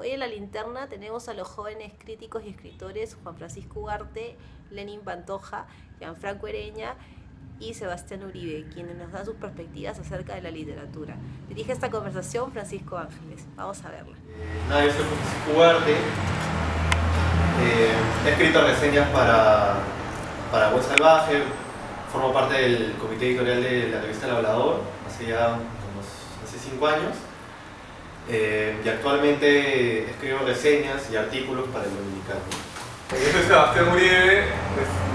Hoy en La Linterna tenemos a los jóvenes críticos y escritores Juan Francisco Ugarte, Lenin Pantoja, Gianfranco Ereña y Sebastián Uribe, quienes nos dan sus perspectivas acerca de la literatura. Dirige esta conversación Francisco Ángeles. Vamos a verla. Yo soy Francisco Ugarte. He escrito reseñas para Buen Salvaje. Formo parte del comité editorial de la revista El Hablador hace 5 años. Y actualmente escribo reseñas y artículos para el Dominicano. Yo soy Sebastián Uribe.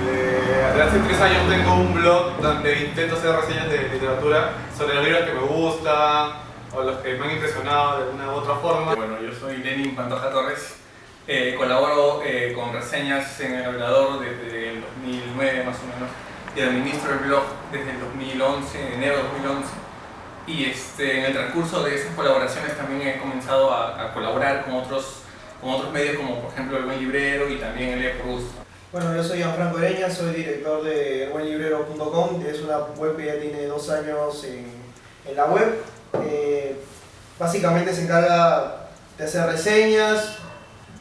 Desde hace 3 años tengo un blog donde intento hacer reseñas de literatura sobre los libros que me gustan o los que me han impresionado de una u otra forma. Bueno, yo soy Lenin Pantoja Torres. Colaboro con reseñas en El Hablador desde el 2009 más o menos y administro el blog desde el 2011, enero de 2011. Y en el transcurso de esas colaboraciones también he comenzado a colaborar con otros medios como por ejemplo El Buen Librero y también El Lee por Gusto. Bueno, yo soy Gianfranco Ereña, soy director de elbuenlibrero.com, que es una web que ya tiene 2 años en la web. Básicamente se encarga de hacer reseñas,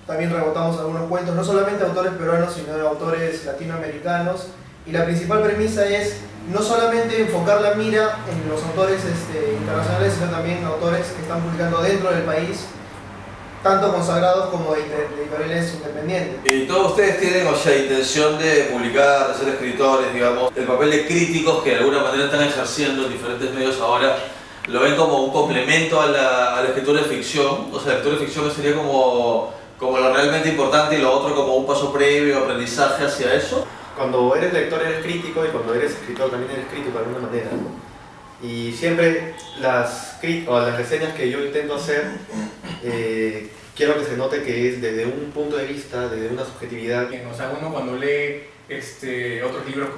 también rebotamos algunos cuentos, no solamente de autores peruanos, sino de autores latinoamericanos. Y la principal premisa es no solamente enfocar la mira en los autores internacionales, sino también autores que están publicando dentro del país, tanto consagrados como de editoriales independientes. Y todos ustedes tienen, intención de publicar, de ser escritores, digamos, el papel de críticos que de alguna manera están ejerciendo en diferentes medios ahora, lo ven como un complemento a la escritura de ficción. O sea, la escritura de ficción sería como lo realmente importante y lo otro como un paso previo, aprendizaje hacia eso. Cuando eres lector eres crítico y cuando eres escritor también eres crítico de alguna manera, ¿no? Y siempre las reseñas que yo intento hacer, quiero que se note que es desde un punto de vista, desde una subjetividad. O sea, uno cuando lee otros libros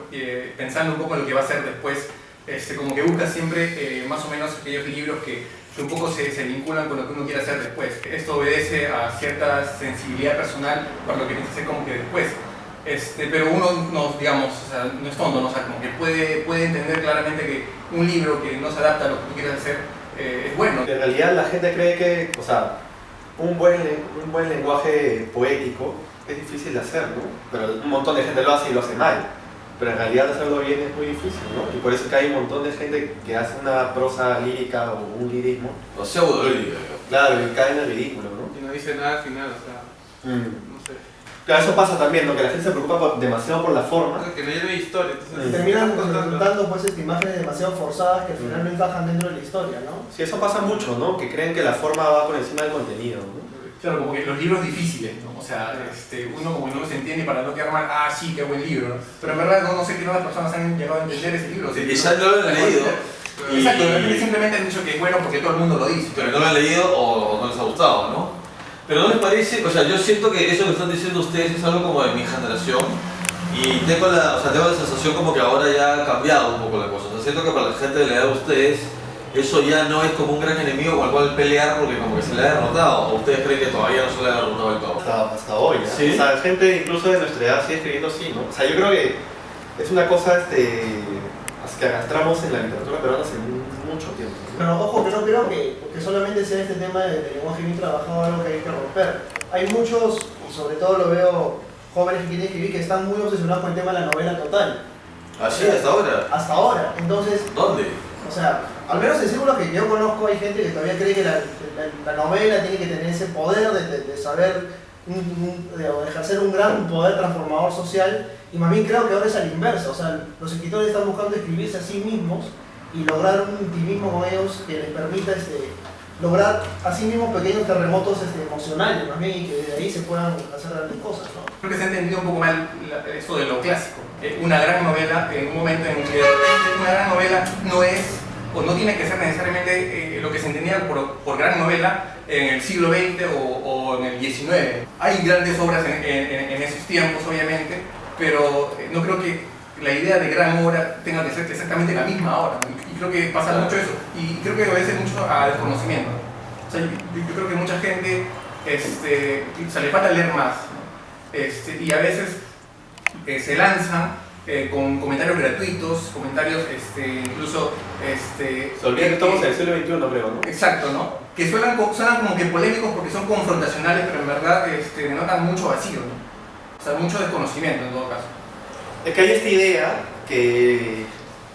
pensando un poco en lo que va a hacer después, como que busca siempre más o menos aquellos libros que un poco se vinculan con lo que uno quiere hacer después. Esto obedece a cierta sensibilidad personal para lo que piensa hacer como que después. Pero uno no es tonto, ¿no? O sea, como que puede entender claramente que un libro que no se adapta a lo que tú quieres hacer es bueno. En realidad la gente cree que, un buen lenguaje poético es difícil de hacer, ¿no? Pero un montón de gente lo hace y lo hace mal. Pero en realidad hacerlo bien es muy difícil, ¿no? Y por eso que hay un montón de gente que hace una prosa lírica o un lirismo. O pseudolírica. Claro, y cae en el ridículo, ¿no? Y no dice nada al final, o sea, no sé. Claro, eso pasa también, ¿no? Que la gente se preocupa demasiado por la forma. Que no lleve historia, entonces... Terminan presentando imágenes demasiado forzadas que al final no encajan dentro de la historia, ¿no? Sí, eso pasa mucho, ¿no? Que creen que la forma va por encima del contenido, ¿no? Claro, como que los libros difíciles, ¿no? O sea, uno como que no los entiende para no quedar mal, sí, qué buen libro, ¿no? Pero en verdad no sé qué otras personas han llegado a entender ese libro. Quizás no lo han leído. Exacto, simplemente han dicho que es bueno porque todo el mundo lo dice. Pero no lo han leído o no les ha gustado, ¿no? Pero ¿no les parece? O sea, yo siento que eso que están diciendo ustedes es algo como de mi generación y tengo la sensación como que ahora ya ha cambiado un poco la cosa. O sea, siento que para la gente de la edad de ustedes eso ya no es como un gran enemigo con el cual pelear porque como que se le ha derrotado. ¿O ustedes creen que todavía no se le ha derrotado del todo? Hasta hoy, ¿no? ¿Sí? O sea, gente incluso de nuestra edad sigue escribiendo así, ¿no? O sea, yo creo que es una cosa que arrastramos en la literatura peruana hace mucho tiempo, ¿no? Pero ojo, que no creo que solamente sea este tema de lenguaje bien trabajado algo que hay que romper. Hay muchos, y sobre todo lo veo jóvenes que quieren escribir, que están muy obsesionados con el tema de la novela total. ¿Así? ¿Hasta ahora? Hasta ahora. Entonces, ¿Dónde? o sea, al menos en círculos que yo conozco hay gente que todavía cree que la novela tiene que tener ese poder de saber de ejercer un gran poder transformador social, y más bien creo que ahora es al inverso. O sea, los escritores están buscando escribirse a sí mismos y lograr un intimismo con ellos que les permita lograr a sí mismos pequeños terremotos emocionales, más bien, y que de ahí se puedan hacer grandes cosas, ¿no? Creo que se ha entendido un poco mal eso de lo clásico. Una gran novela, en un momento en que una gran novela no es, o no tiene que ser necesariamente lo que se entendía por gran novela en el siglo XX o en el XIX. Hay grandes obras en esos tiempos, obviamente, pero no creo que la idea de gran obra tenga que ser exactamente la misma ahora. Y creo que pasa mucho eso. Y creo que obedece mucho a desconocimiento. O sea, yo creo que mucha gente se le falta leer más, ¿no? Y a veces se lanzan con comentarios gratuitos, comentarios incluso... Se olvida que estamos en el siglo XXI, creo, ¿no? Exacto, ¿no? que suenan como que polémicos porque son confrontacionales, pero en verdad denotan mucho vacío, ¿no? O sea, mucho desconocimiento en todo caso. Es que hay esta idea que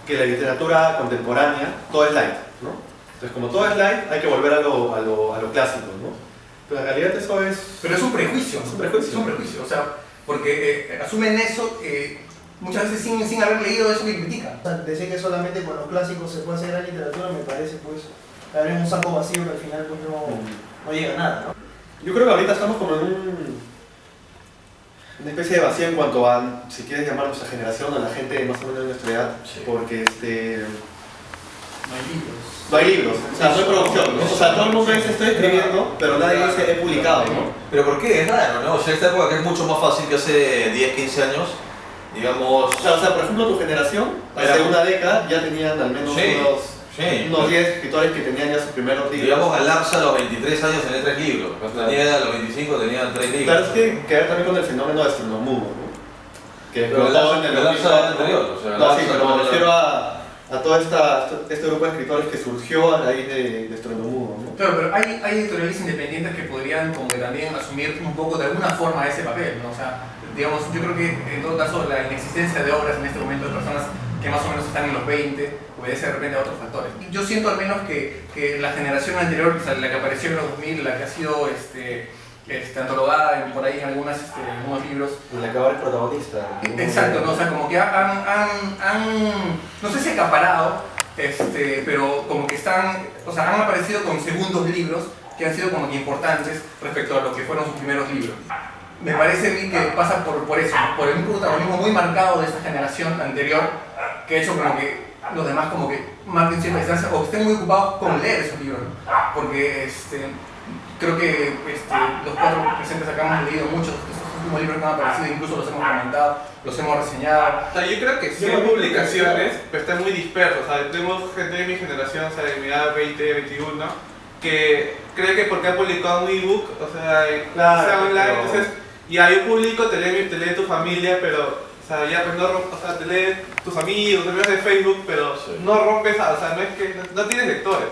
la literatura contemporánea, todo es light, ¿no? Entonces, como todo es light, hay que volver a lo clásico, ¿no? Pero en realidad eso es... Pero es un prejuicio, ¿no? Es un prejuicio. Es un prejuicio, o sea, porque asumen eso muchas veces sin haber leído eso que critican. O sea, decir que solamente con los clásicos se puede hacer gran literatura me parece pues caer en un saco vacío que al final pues no llega a nada, ¿no? Yo creo que ahorita estamos como en una especie de vacío en cuanto a, si quieres llamar a nuestra generación, a la gente más o menos de nuestra edad, Sí. porque No hay libros. no hay libros, o sea, no hay producción, ¿no? O sea, todo el mundo dice estoy escribiendo, pero nadie dice he publicado, ¿no? Pero ¿por qué? Es raro, ¿no? O sea, esta época que es mucho más fácil que hace 10, 15 años, digamos... O sea, por ejemplo, tu generación, hace una década ya tenían al menos Sí, unos 10 escritores que tenían ya sus primeros libros. Digamos, Galarza a los 23 años tenía 3 libros, Castaneda a los 25 tenía 3 libros. Claro, es que ver también con el fenómeno de Estornudo, ¿no? Que Pero explotó en el Galarza 2004. era anterior, o sea, No, Galarza sí, pero no me era- refiero a todo este grupo de escritores que surgió a raíz de Estornudo, ¿no? Claro, pero hay editoriales independientes que podrían como que también asumir un poco de alguna forma ese papel, ¿no? O sea, digamos, yo creo que en todo caso la inexistencia de obras en este momento de personas que más o menos están en los 20 obedece de repente a otros factores. Yo siento al menos que la generación anterior, o sea, la que apareció en los 2000, la que ha sido antologada por ahí en algunos libros, Y la que ahora es protagonista. exacto, ¿no? O sea, como que han no sé si acaparado, pero como que o sea, han aparecido con segundos libros que han sido como que importantes respecto a lo que fueron sus primeros libros. Me parece a mí que pasa por eso, ¿no? Por un protagonismo muy marcado de esta generación anterior, que ha hecho como que los demás como que marquen cierta distancia o estén muy ocupados con leer esos libros, ¿no? Porque creo que los 4 presentes acá hemos leído muchos de esos últimos libros que han aparecido, incluso los hemos comentado, los hemos reseñado. O sea, yo creo que sí hay publicaciones, pero están muy dispersos. O sea, tengo gente de mi generación, o sea, de mi edad 20, 21, que cree que porque ha publicado un ebook, o sea, sea online, pero- entonces, ya yo publico, te lee tu familia, pero, o sea, ya pues no rompes, o sea, te leen tus amigos, te leen de Facebook, pero Sí. no rompes, o sea, no es que, no tienes lectores.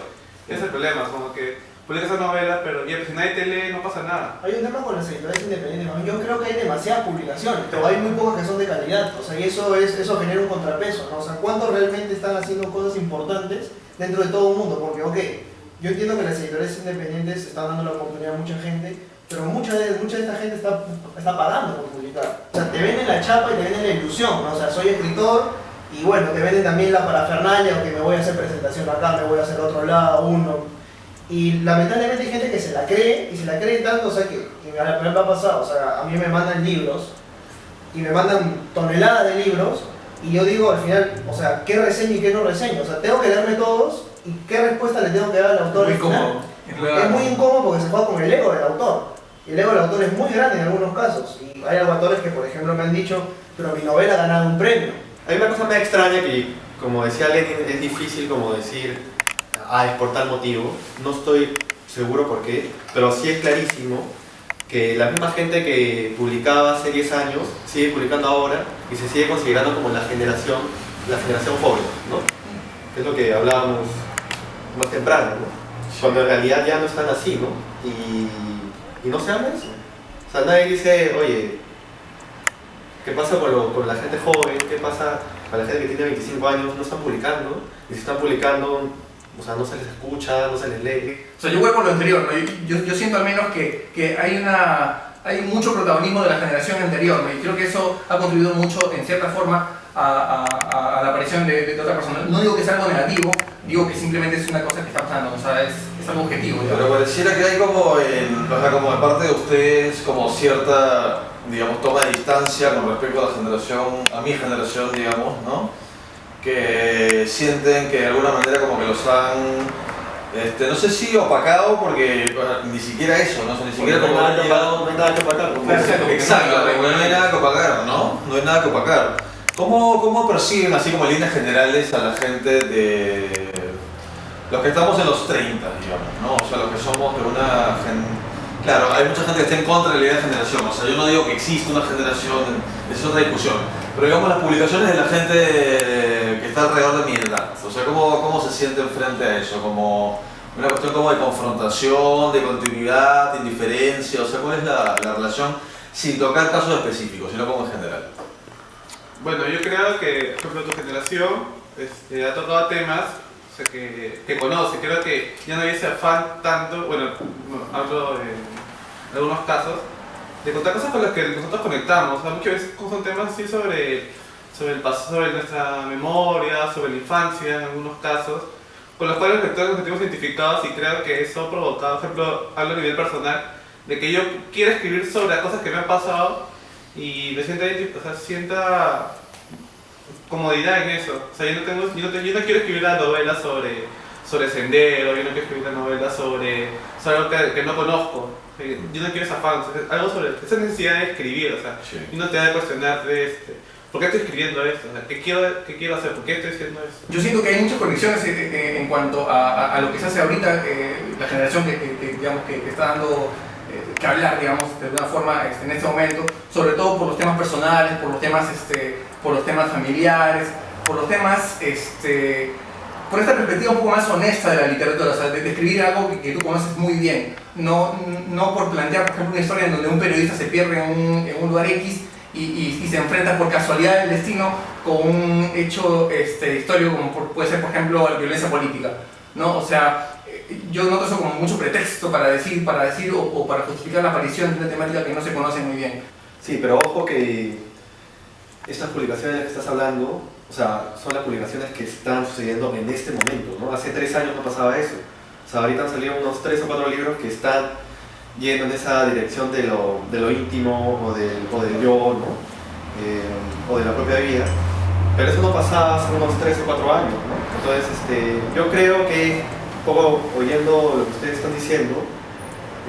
Ese es el problema, como que publicas esa novela, pero ya, pues si nadie te lee, no pasa nada. Hay un tema con las editoriales independientes, mami. Yo creo que hay demasiadas publicaciones, pero hay muy pocas que son de calidad, o sea, y eso genera un contrapeso, ¿no? O sea, ¿cuántos realmente están haciendo cosas importantes dentro de todo un mundo? Porque, ok, yo entiendo que las editoriales independientes están dando la oportunidad a mucha gente, pero mucha de esta gente está pagando por publicar. O sea, te venden la chapa y te venden la ilusión, ¿no? O sea, soy escritor y bueno, te venden también la parafernalia, o que me voy a hacer presentación acá, me voy a hacer otro lado, uno. Y lamentablemente hay gente que se la cree, y se la cree tanto, o sea, que me ha pasado, o sea, a mí me mandan libros, y me mandan toneladas de libros, y yo digo al final, o sea, ¿qué reseño y qué no reseño? O sea, tengo que leerme todos, y qué respuesta le tengo que dar al autor Muy al final. cómodo. Es muy incómodo porque se juega con el ego del autor. Y el ego del autor es muy grande en algunos casos. Y hay autores que, por ejemplo, me han dicho, pero mi novela ha ganado un premio. Hay una cosa más extraña que, como decía Lenin, es difícil como decir, es por tal motivo. No estoy seguro por qué, pero sí es clarísimo que la misma gente que publicaba hace 10 años sigue publicando ahora y se sigue considerando como la generación joven, ¿no? Que es lo que hablábamos más temprano, ¿no? Cuando en realidad ya no están así, ¿no? Y no se habla de eso. O sea, nadie dice, oye, ¿qué pasa con la gente joven? ¿Qué pasa con la gente que tiene 25 años? No están publicando. Y si están publicando, o sea, no se les escucha, no se les lee. O sea, yo voy por lo anterior, ¿no? Yo siento al menos que hay mucho protagonismo de la generación anterior, ¿no? Y creo que eso ha contribuido mucho, en cierta forma, a la aparición de otra persona. No digo que sea algo negativo, digo que simplemente es una cosa que está pasando, o sea, es algo objetivo. Pero digamos. pareciera que hay como, o sea, como de parte de ustedes, como cierta, digamos, toma de distancia con respecto a la generación, a mi generación, digamos, ¿no? Que sienten que de alguna manera como que los han, no sé si opacado, porque bueno, ni siquiera eso, ¿no? O sea, ni siquiera como han llegado... No hay nada que opacar. Exacto, no hay nada que opacar, ¿no? No hay nada que opacar. ¿Cómo perciben, así como en líneas generales, a la gente de los que estamos en los 30, digamos, ¿no? O sea, los que somos de una Claro, hay mucha gente que está en contra de la idea de generación, o sea, yo no digo que existe una generación, es otra discusión, pero digamos las publicaciones de la gente que está alrededor de mi edad, o sea, ¿cómo se sienten frente a eso? Como Una cuestión como de confrontación, de continuidad, de indiferencia, o sea, ¿cuál es la relación sin tocar casos específicos, sino como en general? Bueno, yo creo que, por ejemplo, tu generación ha tocado temas, o sea, que conoce. Creo que ya no hay ese afán tanto, bueno, hablo de algunos casos, de contar cosas con las que nosotros conectamos. O sea, muchas veces son temas así sobre el pasado, sobre nuestra memoria, sobre la infancia en algunos casos, con los cuales los lectores nos sentimos identificados, y creo que eso ha provocado, por ejemplo, hablo a nivel personal, de que yo quiero escribir sobre las cosas que me han pasado y me sienta comodidad en eso. O sea, yo no quiero escribir la novela sobre Sendero, yo no quiero escribir la novela sobre algo que no conozco. Yo no quiero esa afán, algo sobre esa necesidad de escribir, o sea, sí. Y no te da de cuestionarte ¿por qué estoy escribiendo esto? O sea, ¿qué quiero hacer? ¿Por qué estoy haciendo eso? Yo siento que hay muchas conexiones en cuanto a lo que se hace ahorita, la generación digamos, que está dando que hablar, digamos, de alguna forma en este momento, sobre todo por los temas personales, por los temas familiares, por los temas, por esta perspectiva un poco más honesta de la literatura, o sea, de escribir algo que tú conoces muy bien, no por plantear, por ejemplo, una historia en donde un periodista se pierde en un lugar X y se enfrenta por casualidad del destino con un hecho histórico como puede ser, por ejemplo, la violencia política, ¿no? O sea, yo noto eso como mucho pretexto para decir o para justificar la aparición de una temática que no se conoce muy bien. Sí, pero ojo que estas publicaciones de las que estás hablando, o sea, son las publicaciones que están sucediendo en este momento, ¿no? Hace 3 años no pasaba eso. O sea, ahorita han salido unos 3 o 4 libros que están yendo en esa dirección de lo íntimo o del yo, ¿no? O de la propia vida. Pero eso no pasaba hace unos 3 o 4 años, ¿no? Entonces, yo creo que, un poco oyendo lo que ustedes están diciendo,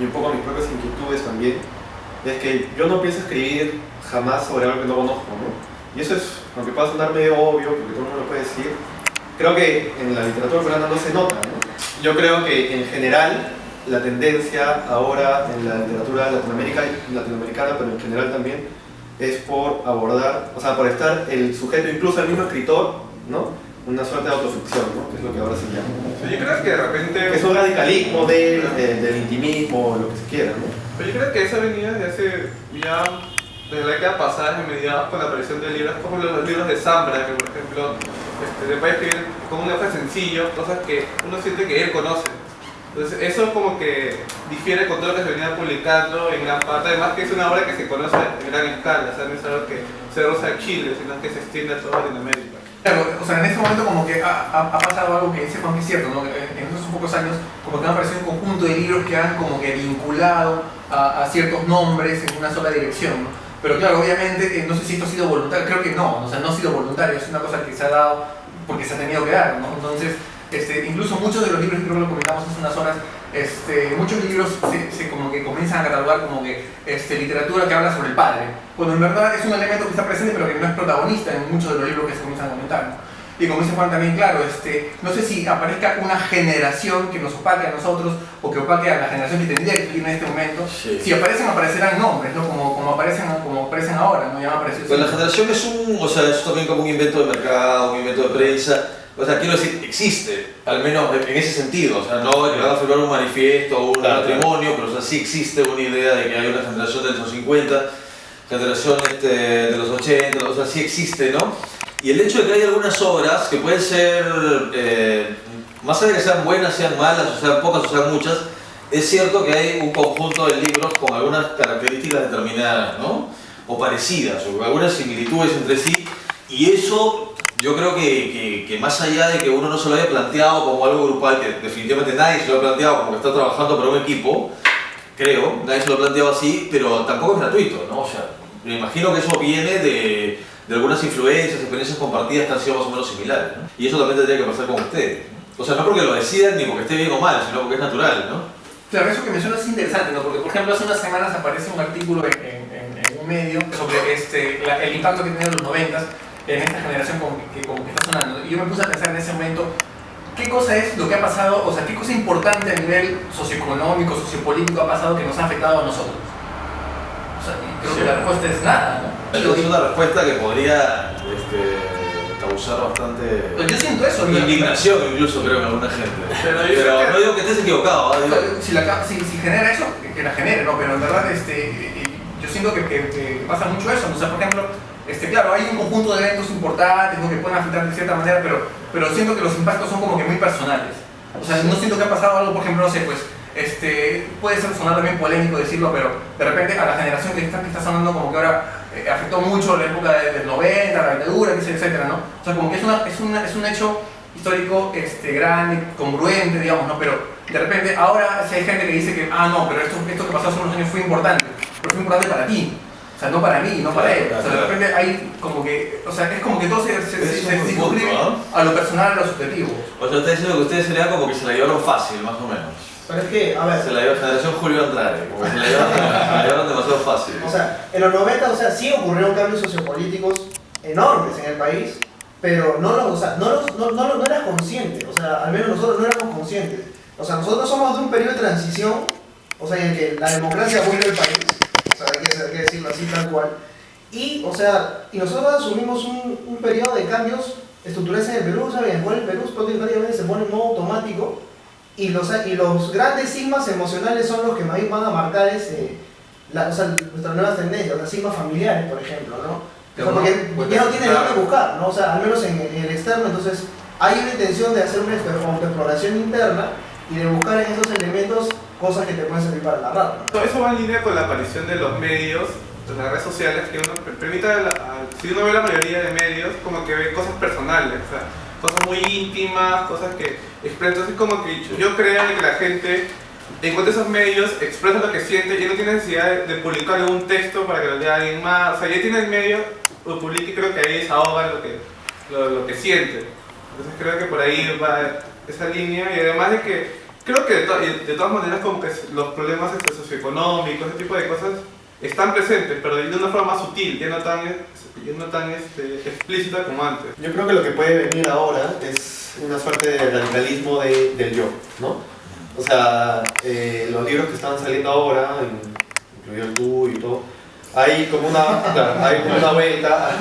y un poco mis propias inquietudes también, es que yo no pienso escribir jamás sobre algo que no conozco, ¿no? Y eso es, aunque pueda sonar medio obvio, porque todo el mundo lo puede decir, creo que en la literatura peruana no se nota, ¿no? Yo creo que en general la tendencia ahora en la literatura latinoamericana, pero en general también, es por abordar, o sea, por estar el sujeto, incluso el mismo escritor, ¿no? Una suerte de autoficción, ¿no? Que es lo que ahora se llama. Yo creo que de repente... Que es un radicalismo del intimismo, lo que se quiera, ¿no? Pero yo creo que eso venía desde hace ya... Desde la década pasada, en mediados, con la aparición de libros, como los libros de Zambra, que por ejemplo, le puede escribir con un lenguaje sencillo, cosas que uno siente que él conoce. Entonces eso como que difiere con todo lo que se venía publicando en gran parte, además que es una obra que se conoce en gran escala, o sea, no es algo que se roza a Chile, sino que se extiende a toda Latinoamérica. Claro, o sea, en este momento como que ha pasado algo que dice Juan, que es cierto, ¿no? En estos pocos años como que han aparecido un conjunto de libros que han como que vinculado a ciertos nombres en una sola dirección, ¿no? Pero claro, obviamente, no sé si esto ha sido voluntario, creo que no, o sea, no ha sido voluntario, es una cosa que se ha dado porque se ha tenido que dar, ¿no? Entonces, incluso muchos de los libros, creo que lo comentamos hace unas horas, muchos libros se como que comienzan a catalogar como que literatura que habla sobre el padre, cuando en verdad es un elemento que está presente pero que no es protagonista en muchos de los libros que se comienzan a comentar, ¿no? Y como dice Juan también, claro, no sé si aparezca una generación que nos opaque a nosotros o que opaque a la generación que tendría que vivir en este momento. Sí. Si aparecerán nombres, ¿no? Como aparecen ahora, ¿no? Ya me apareció. Pues la generación es también como un invento de mercado, un invento de prensa. O sea, quiero decir, existe, al menos en ese sentido. O sea, no que van a firmar un manifiesto o un matrimonio, pero o sea, sí existe una idea de que hay una generación de los 50, generación de los 80, o sea, sí existe, ¿no? Y el hecho de que hay algunas obras que pueden ser, más allá de que sean buenas, sean malas, o sean pocas o sean muchas, es cierto que hay un conjunto de libros con algunas características determinadas, ¿no? O parecidas, o algunas similitudes entre sí, y eso yo creo que más allá de que uno no se lo haya planteado como algo grupal, que definitivamente nadie se lo ha planteado como que está trabajando para un equipo, creo, nadie se lo ha planteado así, pero tampoco es gratuito, ¿no? O sea, me imagino que eso viene de algunas influencias, experiencias compartidas que han sido más o menos similares, ¿no? Y eso también tendría que pasar con ustedes, ¿no? O sea, no porque lo decidan ni porque esté bien o mal, sino porque es natural, ¿no? Claro, eso que mencionas es interesante, ¿no? Porque, por ejemplo, hace unas semanas aparece un artículo en un medio sobre el impacto que tienen los 90s en esta generación como que está sonando. Y yo me puse a pensar en ese momento, ¿qué cosa es lo que ha pasado? O sea, ¿qué cosa importante a nivel socioeconómico, sociopolítico ha pasado que nos ha afectado a nosotros? O sea, y creo que la respuesta es nada, ¿no? Es una respuesta que podría causar bastante Pero yo siento eso. indignación incluso creo en alguna gente. Pero yo Pero creo que- no digo que estés equivocado, ¿eh? Si genera eso, que la genere, ¿no? Pero en verdad yo siento que pasa mucho eso. O sea, por ejemplo, claro, hay un conjunto de eventos importantes, ¿no? Que pueden afectar de cierta manera, pero siento que los impactos son como que muy personales. O sea, no siento que ha pasado algo, por ejemplo, no sé, pues, puede ser sonar también polémico decirlo, pero de repente a la generación que está sonando como que ahora afectó mucho la época del 90, la dictadura, etcétera, ¿no? O sea, como que es un hecho histórico grande, congruente, digamos, ¿no? Pero de repente ahora si hay gente que dice que, no, pero esto que pasó hace unos años fue importante, pero fue importante para ti. O sea, no para mí, no para él. O sea, de repente hay como que, o sea, es como que todo se circunscribe a lo personal, a lo subjetivo. O sea, usted diciendo que ustedes serían como que se la llevaron fácil, más o menos. Pero es que, a ver, Se la llevó generación Julio Andrade, como que se la llevaron demasiado fácil. o sea, en los 90, o sea, sí ocurrieron cambios sociopolíticos enormes en el país, pero no eras consciente, o sea, al menos nosotros no éramos conscientes. O sea, nosotros somos de un periodo de transición, o sea, en el que la democracia vuelve al país, o sea, hay que decirlo así tal cual, y, o sea, y nosotros asumimos un periodo de cambios estructurales en el Perú, ¿sabes? En el cual el Perú prácticamente se pone en modo automático, y los grandes sigmas emocionales son los que más van a marcar nuestras nuevas tendencias, las sigmas familiares, por ejemplo, ¿no? O sea, porque ya no tiene dónde buscar, ¿no? O sea, al menos en el externo, entonces hay una intención de hacer una autoexploración interna y de buscar en esos elementos cosas que te pueden servir para narrar, ¿no? Todo eso va en línea con la aparición de los medios, de las redes sociales, que uno permite, si uno ve la mayoría de medios, como que ve cosas personales, o sea, cosas muy íntimas, cosas que expresan. Entonces, como que yo creo que la gente encuentra esos medios, expresa lo que siente y no tiene necesidad de publicar un texto para que lo lea alguien más. O sea, ya tiene el medio, lo publica y creo que ahí desahoga lo que siente. Entonces, creo que por ahí va esa línea y además de que creo que de todas maneras como que los problemas socioeconómicos, ese tipo de cosas están presentes, pero de una forma más sutil, ya no tan explícita como antes. Yo creo que lo que puede venir ahora es una suerte de radicalismo del yo, ¿no? O sea, los libros que están saliendo ahora, incluido el tuyo y todo, hay como una vuelta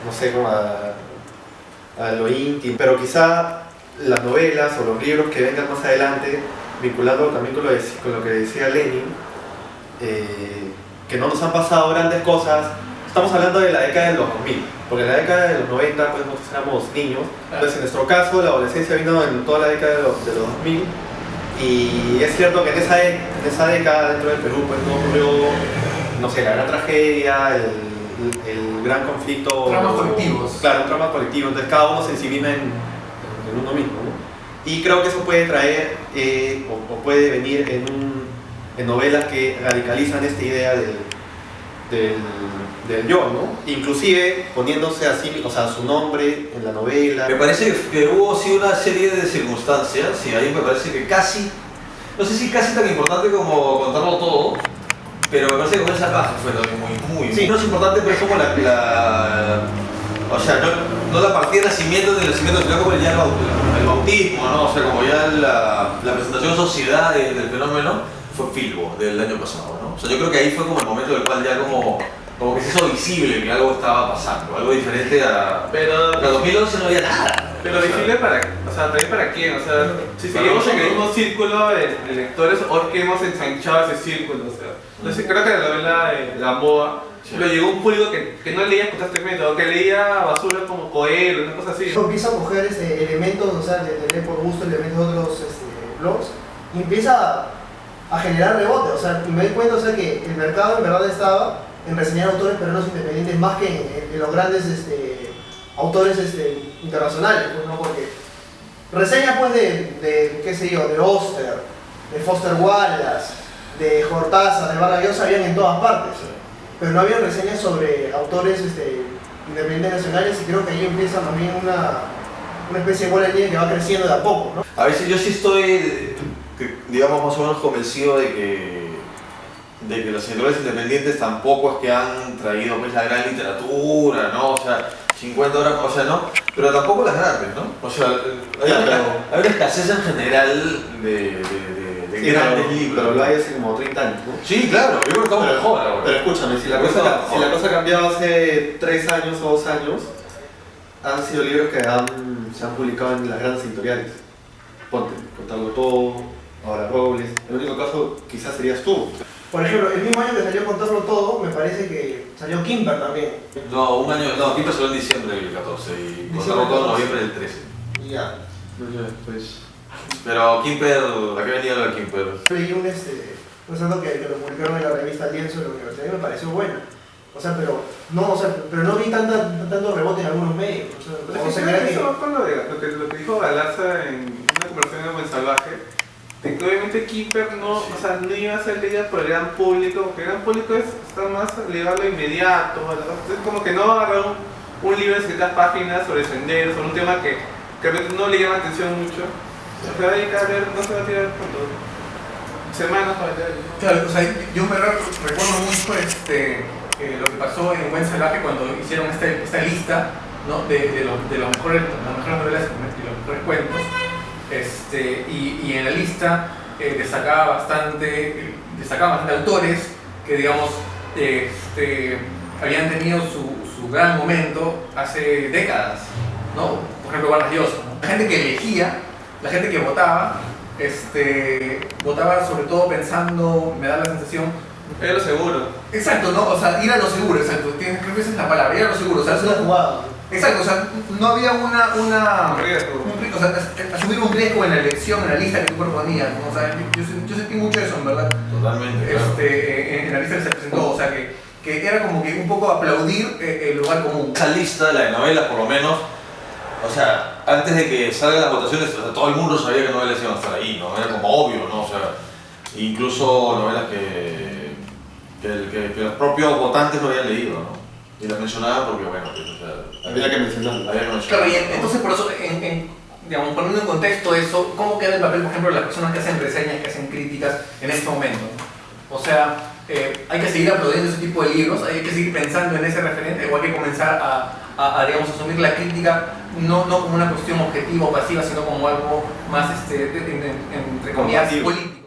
no sé, como a lo íntimo, pero quizá las novelas o los libros que vengan más adelante, vinculando también con lo que decía Lenin, que no nos han pasado grandes cosas. Estamos hablando de la década del 2000, porque en la década de los 90 pues nosotros éramos niños, entonces en nuestro caso la adolescencia vino en toda la década de los 2000 y es cierto que en esa década dentro del Perú pues no ocurrió, no sé, la gran tragedia, el gran conflicto. Traumas colectivos. Claro, un trauma colectivo, entonces cada uno se ensimila en uno mismo, ¿no? Y creo que eso puede traer o puede venir en novelas que radicalizan esta idea del yo, ¿no? Inclusive poniéndose así, o sea, su nombre en la novela. Me parece que hubo sí una serie de circunstancias, y ahí me parece que casi, no sé si casi tan importante como contarlo todo, pero me parece que con esa caja fue también muy Sí. no es importante, pero es como o sea, no la partida de nacimiento del nacimiento, sino como ya el bautismo, ¿no? O sea, como ya la presentación sociedad del fenómeno fue Filbo del año pasado, ¿no? O sea, yo creo que ahí fue como el momento en el cual ya como que se hizo visible que algo estaba pasando, algo diferente a... Pero En el 2011 no había nada. Pero O sea, visible también para quién, o sea, si Para seguimos en el nosotros. mismo círculo de lectores o es que hemos ensanchado ese círculo, o sea. Entonces creo que la novela de Gamboa Sí. lo llegó a un público que no leía constantemente o que leía basura como Coelho, una cosa así. Empieza a coger elementos, o sea, de leer por gusto, elementos de otros blogs, y empieza a generar rebote, o sea, y me doy cuenta, o sea, que el mercado en verdad estaba en reseñar autores peruanos independientes más que en los grandes autores internacionales, pues, ¿no? Porque reseñas pues de qué sé yo, de Oster, de Foster Wallace, de Cortázar, de Vargas Llosa habían en todas partes, pero no había reseñas sobre autores independientes nacionales, y creo que ahí empieza más bien una especie de bola de nieve que va creciendo de a poco, ¿no? A veces yo sí estoy, digamos, más o menos convencido de que los editores independientes tampoco es que han traído pues la gran literatura, ¿no? O sea, 50 horas, o sea, ¿no? Pero tampoco las grandes, ¿no? O sea, hay una escasez en general de grandes libros. Pero lo hay hace como 30 años, ¿no? Sí, claro, yo creo que estamos mejor ahora. Pero escúchame, si la cosa ha cambiado hace 3 años o 2 años, han sido libros que se han publicado en las grandes editoriales. Ponte, Contarlo Todo, ahora Robles. El único caso quizás serías tú. Por ejemplo, el mismo año que salió Contarlo Todo, me parece que salió Kimper también. No, un año, no, aquí pasó en diciembre del 14 y Contarlo Todo en noviembre del 13. Ya. Pues, Pero Kimper, ¿a qué venía lo de Kimper? Leí un santo que lo publicaron en la revista Lienzo de la universidad y me pareció buena. Pero no vi tanto rebote en algunos medios. O sea, Eso va con lo que dijo Galarza en una conversación de Buen Salvaje, de que obviamente Kimper no iba a ser leída por el gran público, porque el gran público está más ligado a lo inmediato, es como que no agarrar un libro de 700 páginas sobre senderos, sobre un tema que realmente no le llama atención mucho, se va a dedicar a ver, no se va a tirar cuando semanas para leer. Claro, o sea, yo me recuerdo mucho lo que pasó en Buen Salvaje cuando hicieron esta lista, ¿no? de las mejores novelas y los mejores cuentos. Y en la lista destacaban bastante autores que, digamos, habían tenido su gran momento hace décadas, ¿no? Por ejemplo, Vargas Llosa, ¿no? La gente que elegía, la gente que votaba, votaba sobre todo pensando, me da la sensación, Es lo seguro. exacto, ¿no? O sea, ir a lo seguro, exacto, creo que esa es la palabra, ir a lo seguro, o sea, exacto, o sea, no había o sea, asumir un riesgo en la elección, en la lista que tú proponías, ¿no? O sea, yo sentí mucho eso, en verdad. Totalmente, claro. En la lista que se presentó, o sea, que era como que un poco aplaudir el lugar común. Esa lista, la de novelas por lo menos, o sea, antes de que salgan las votaciones, o sea, todo el mundo sabía que novelas iban a estar ahí, ¿no? Era como obvio, ¿no? O sea, incluso novelas que los propios votantes no habían leído, ¿no? Y las mencionaban porque, bueno, pues, o sea, había que mencionarlo. Claro, y entonces por eso, digamos, poniendo en contexto eso, ¿cómo queda el papel, por ejemplo, de las personas que hacen reseñas, que hacen críticas en este momento? O sea, hay que seguir aplaudiendo ese tipo de libros, hay que seguir pensando en ese referente, o hay que comenzar a digamos, asumir la crítica no como una cuestión objetiva o pasiva, sino como algo más, entre comillas, político.